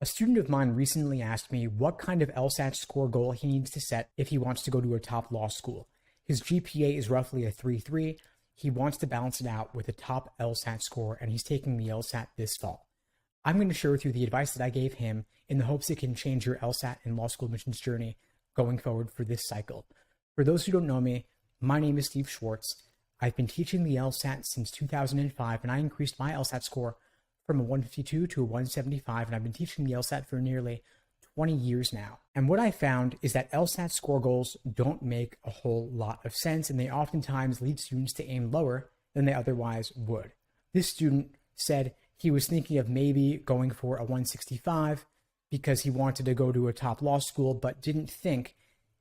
A student of mine recently asked me what kind of LSAT score goal he needs to set if he wants to go to a top law school. His GPA is roughly a 3.3. He wants to balance it out with a top LSAT score, and he's taking the LSAT this fall. I'm going to share with you the advice that I gave him in the hopes it can change your LSAT and law school admissions journey going forward for this cycle. For those who don't know me, my name is Steve Schwartz. I've been teaching the LSAT since 2005, and I increased my LSAT score from a 152 to a 175, and I've been teaching the LSAT for nearly 20 years now. And what I found is that LSAT score goals don't make a whole lot of sense, and they oftentimes lead students to aim lower than they otherwise would. This student said he was thinking of maybe going for a 165 because he wanted to go to a top law school, but didn't think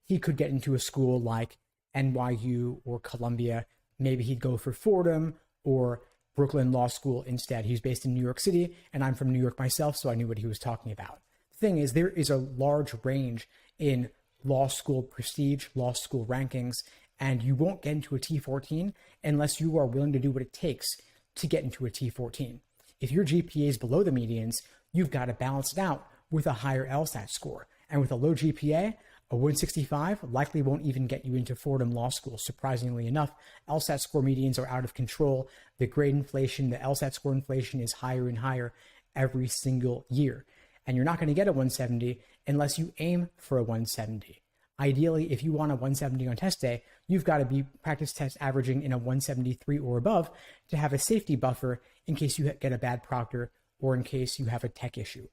he could get into a school like NYU or Columbia. Maybe he'd go for Fordham or Brooklyn Law School instead. He's based in New York City, and I'm from New York myself, so I knew what he was talking about. The thing is, there is a large range in law school prestige, law school rankings, and you won't get into a T14 unless you are willing to do what it takes to get into a T14. If your GPA is below the medians, you've got to balance it out with a higher LSAT score. And with a low GPA, a 165 likely won't even get you into Fordham Law School. Surprisingly enough, LSAT score medians are out of control. The grade inflation, the LSAT score inflation is higher and higher every single year. And you're not going to get a 170 unless you aim for a 170. Ideally, if you want a 170 on test day, you've got to be practice test averaging in a 173 or above to have a safety buffer in case you get a bad proctor or in case you have a tech issue.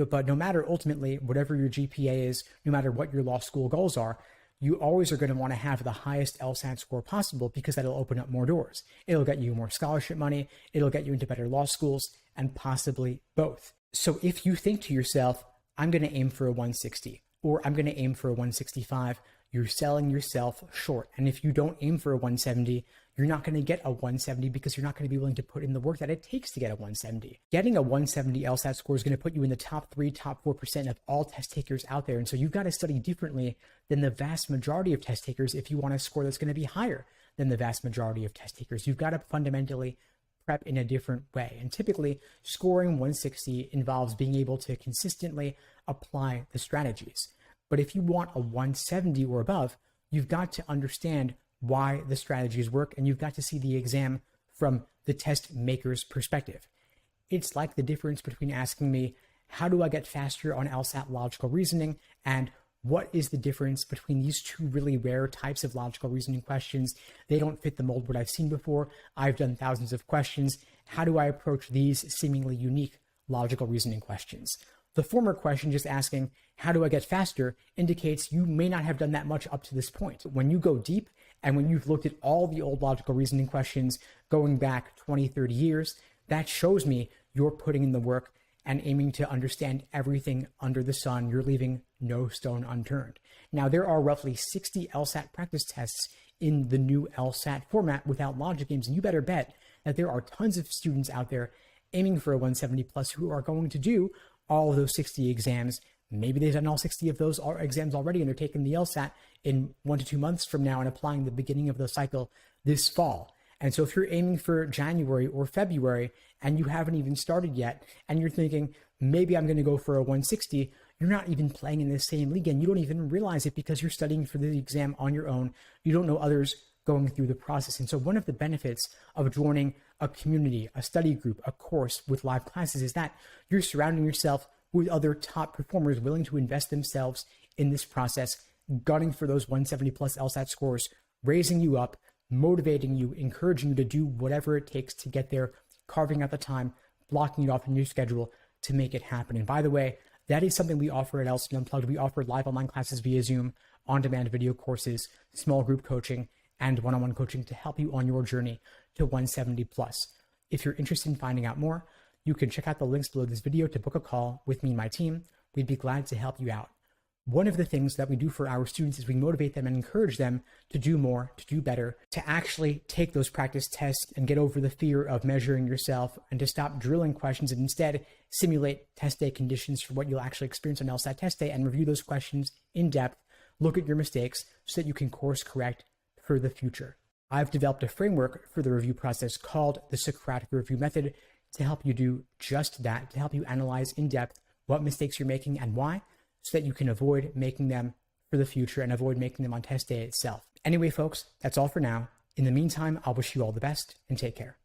But no matter ultimately, whatever your GPA is, no matter what your law school goals are, you always are going to want to have the highest LSAT score possible because that'll open up more doors. It'll get you more scholarship money, it'll get you into better law schools, and possibly both. So if you think to yourself, I'm going to aim for a 160, or I'm going to aim for a 165, you're selling yourself short. And if you don't aim for a 170, you're not going to get a 170 because you're not going to be willing to put in the work that it takes to get a 170. Getting a 170 LSAT score is going to put you in the top 3, top 4% of all test takers out there. And so you've got to study differently than the vast majority of test takers if you want a score that's going to be higher than the vast majority of test takers. You've got to fundamentally prep in a different way. And typically, scoring 160 involves being able to consistently apply the strategies. But if you want a 170 or above, you've got to understand why the strategies work, and you've got to see the exam from the test maker's perspective. It's like the difference between asking me, how do I get faster on LSAT logical reasoning, and what is the difference between these two really rare types of logical reasoning questions? They don't fit the mold what I've seen before. I've done thousands of questions. How do I approach these seemingly unique logical reasoning questions? The former question, just asking, how do I get faster, indicates you may not have done that much up to this point. When you go deep, and when you've looked at all the old logical reasoning questions going back 20, 30 years, that shows me you're putting in the work and aiming to understand everything under the sun. You're leaving no stone unturned. Now, there are roughly 60 LSAT practice tests in the new LSAT format without logic games, and you better bet that there are tons of students out there aiming for a 170 plus who are going to do all of those 60 exams. Maybe they've done all 60 of those exams already, and they're taking the LSAT in 1 to 2 months from now and applying the beginning of the cycle this fall. And so if you're aiming for January or February and you haven't even started yet, and you're thinking, maybe I'm going to go for a 160, you're not even playing in the same league, and you don't even realize it because you're studying for the exam on your own. You don't know others going through the process. And so one of the benefits of joining a community, a study group, a course with live classes is that you're surrounding yourself with other top performers willing to invest themselves in this process, gunning for those 170 plus LSAT scores, raising you up, motivating you, encouraging you to do whatever it takes to get there, carving out the time, blocking it off in your schedule to make it happen. And by the way, that is something we offer at LSAT Unplugged. We offer live online classes via Zoom, on-demand video courses, small group coaching, and one-on-one coaching to help you on your journey to 170 plus. If you're interested in finding out more, you can check out the links below this video to book a call with me and my team. We'd be glad to help you out. One of the things that we do for our students is we motivate them and encourage them to do more, to do better, to actually take those practice tests and get over the fear of measuring yourself and to stop drilling questions and instead simulate test day conditions for what you'll actually experience on LSAT test day and review those questions in depth, look at your mistakes so that you can course correct for the future. I've developed a framework for the review process called the Socratic Review Method to help you do just that, to help you analyze in depth what mistakes you're making and why, so that you can avoid making them for the future and avoid making them on test day itself. Anyway, folks, that's all for now. In the meantime, I'll wish you all the best and take care.